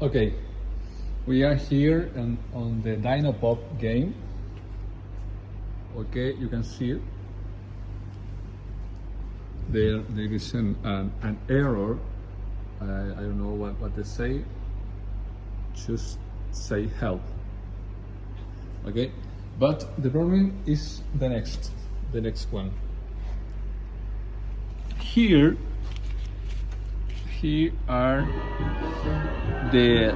Okay, we are here on the Dino Pop game. Okay, you can see it. There is an error. I don't know what they say. Just say help. Okay, but the problem is the next one. Here are the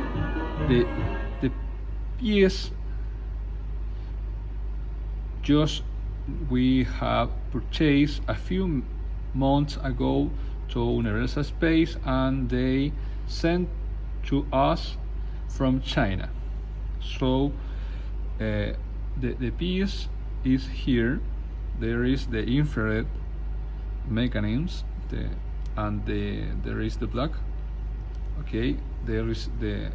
piece just we have purchased a few months ago to Universal Space, and they sent to us from China. So the piece is here. There is the infrared mechanisms, there is the block. Okay, there is the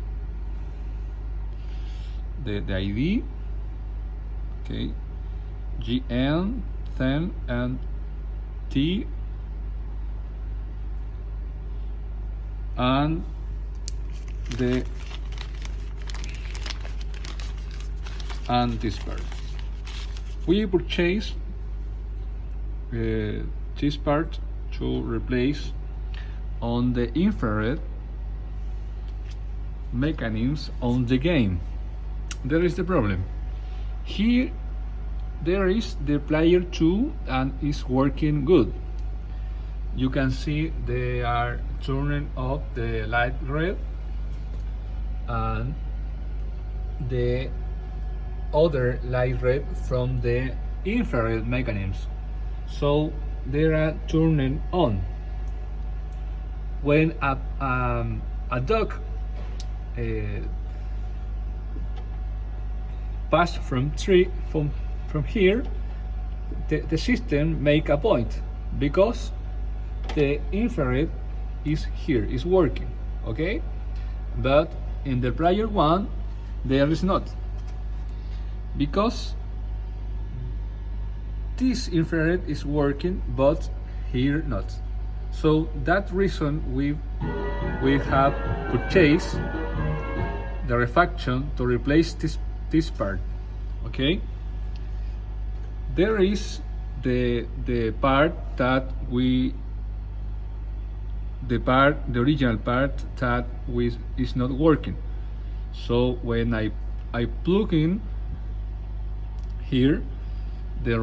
ID. Okay, GN 10 and T and this part. We purchased this part to replace on the infrared mechanisms on the game. There is the problem. Here there is the player 2 and is working good. You can see they are turning off the light red and the other light red from the infrared mechanisms. So they are turning on. When a duck pass from here, the system make a point because the infrared is here, is working. Okay, but in the prior one there is not, because this infrared is working but here not. So that reason we have purchased the refraction to replace this part. Okay, there is the part that the original part that is not working. So when I plug in here, the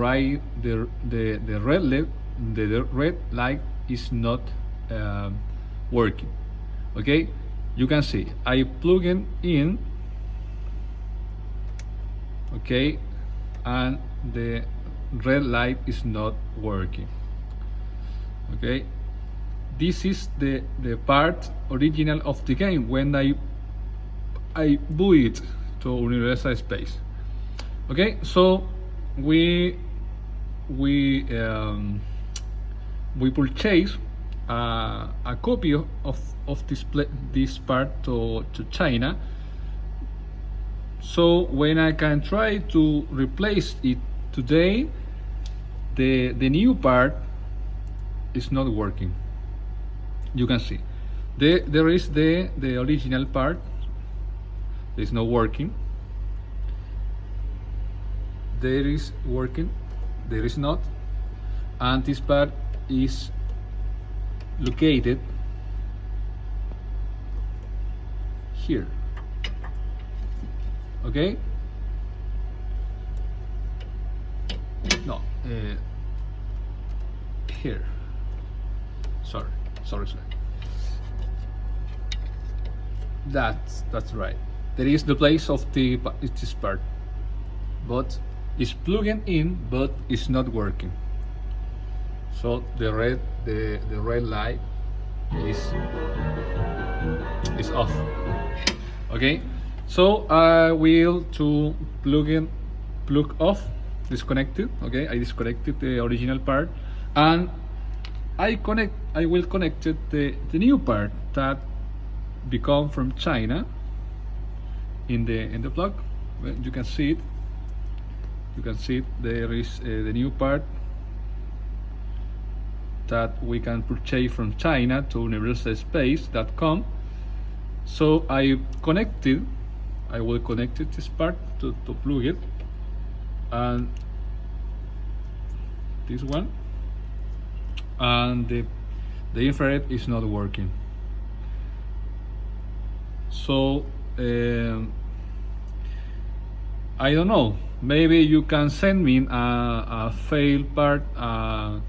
red light is not working. Okay, you can see I plug in. Okay, and the red light is not working. Okay, this is the part original of the game when I boot it to Universal Space. Okay, so we purchase a copy of this part to China. So when I can try to replace it today, the new part is not working. You can see there is the original part is not working. There is working, there is not, and this part is located here. Okay, no, here. Sorry. That's right. There is the place of this part, but it's plugging in, but it's not working. So the red light is off. Okay, so I will to plug off, disconnected. Okay, I disconnected the original part, and I will connect the new part that become from China in the plug. Well, you can see it. There is the new part that we can purchase from China to universalspace.com, So I will connect it this part to plug it, and this one, and the infrared is not working. So I don't know. Maybe you can send me a failed part, a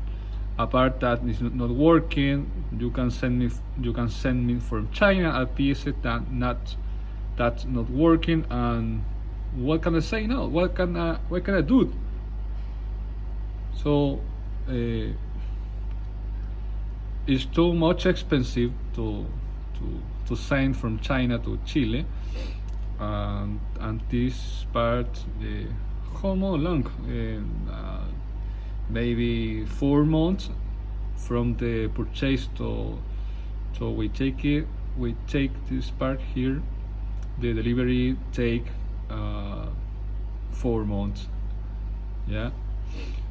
part that is not working. You can send me from China a piece that's not working. And what can I say now? What can I do? So it's too much expensive to send from China to Chile, and this part, how long? Maybe 4 months from the purchase to we take this part here. The delivery take 4 months. Yeah,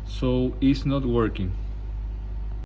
so it's not working.